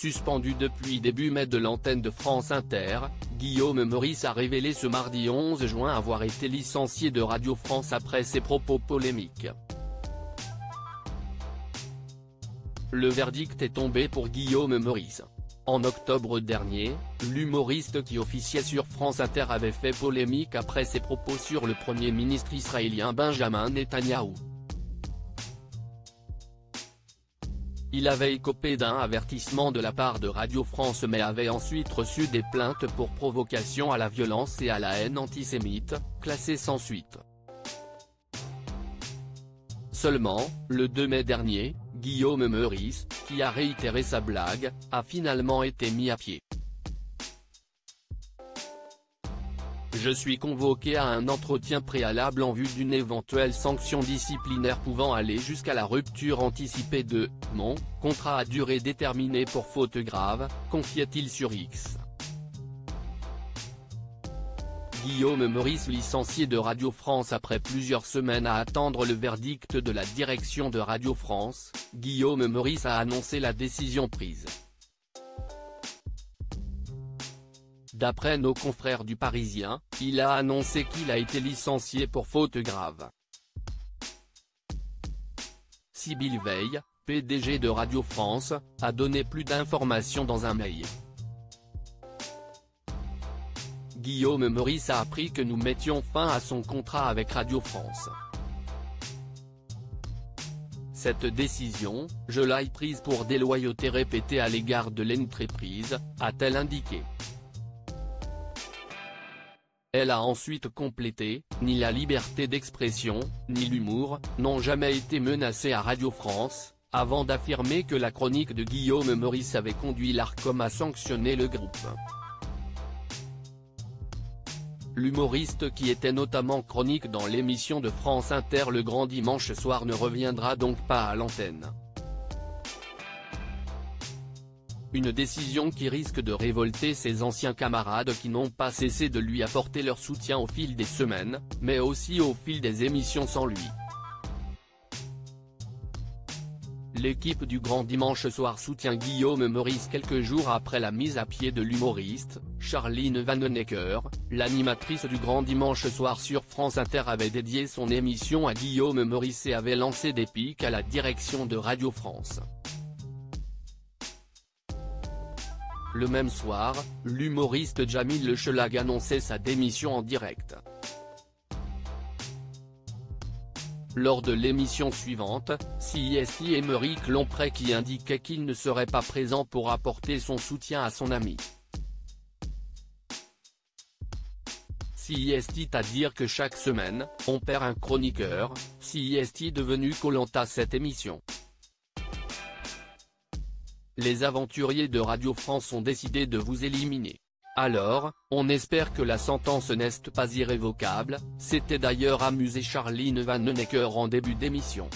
Suspendu depuis début mai de l'antenne de France Inter, Guillaume Meurice a révélé ce mardi 11 juin avoir été licencié de Radio France après ses propos polémiques. Le verdict est tombé pour Guillaume Meurice. En octobre dernier, l'humoriste qui officiait sur France Inter avait fait polémique après ses propos sur le Premier ministre israélien Benjamin Netanyahou. Il avait écopé d'un avertissement de la part de Radio France mais avait ensuite reçu des plaintes pour provocation à la violence et à la haine antisémite, classées sans suite. Seulement, le 2 mai dernier, Guillaume Meurice, qui a réitéré sa blague, a finalement été mis à pied. Je suis convoqué à un entretien préalable en vue d'une éventuelle sanction disciplinaire pouvant aller jusqu'à la rupture anticipée de mon contrat à durée déterminée pour faute grave, confiait-il sur X. Guillaume Meurice licencié de Radio France après plusieurs semaines à attendre le verdict de la direction de Radio France, Guillaume Meurice a annoncé la décision prise. D'après nos confrères du Parisien, il a annoncé qu'il a été licencié pour faute grave. Sybille Veil, PDG de Radio France, a donné plus d'informations dans un mail. Guillaume Meurice a appris que nous mettions fin à son contrat avec Radio France. Cette décision, je l'ai prise pour déloyauté répétée à l'égard de l'entreprise, a-t-elle indiqué. Elle a ensuite complété, ni la liberté d'expression, ni l'humour, n'ont jamais été menacés à Radio France, avant d'affirmer que la chronique de Guillaume Meurice avait conduit l'Arcom à sanctionner le groupe. L'humoriste qui était notamment chronique dans l'émission de France Inter Le Grand Dimanche Soir ne reviendra donc pas à l'antenne. Une décision qui risque de révolter ses anciens camarades qui n'ont pas cessé de lui apporter leur soutien au fil des semaines, mais aussi au fil des émissions sans lui. L'équipe du Grand Dimanche Soir soutient Guillaume Meurice quelques jours après la mise à pied de l'humoriste. Charline Vanhoenacker, l'animatrice du Grand Dimanche Soir sur France Inter avait dédié son émission à Guillaume Meurice et avait lancé des piques à la direction de Radio France. Le même soir, l'humoriste Jamil Lechelag annonçait sa démission en direct. Lors de l'émission suivante, CIST et Émeric Lompré qui indiquait qu'il ne serait pas présent pour apporter son soutien à son ami. CIST à dire que chaque semaine, on perd un chroniqueur, CIST devenu Koh-Lanta cette émission. Les aventuriers de Radio France ont décidé de vous éliminer. Alors, on espère que la sentence n'est pas irrévocable, s'était d'ailleurs amusée Charline Vanhoenacker en début d'émission.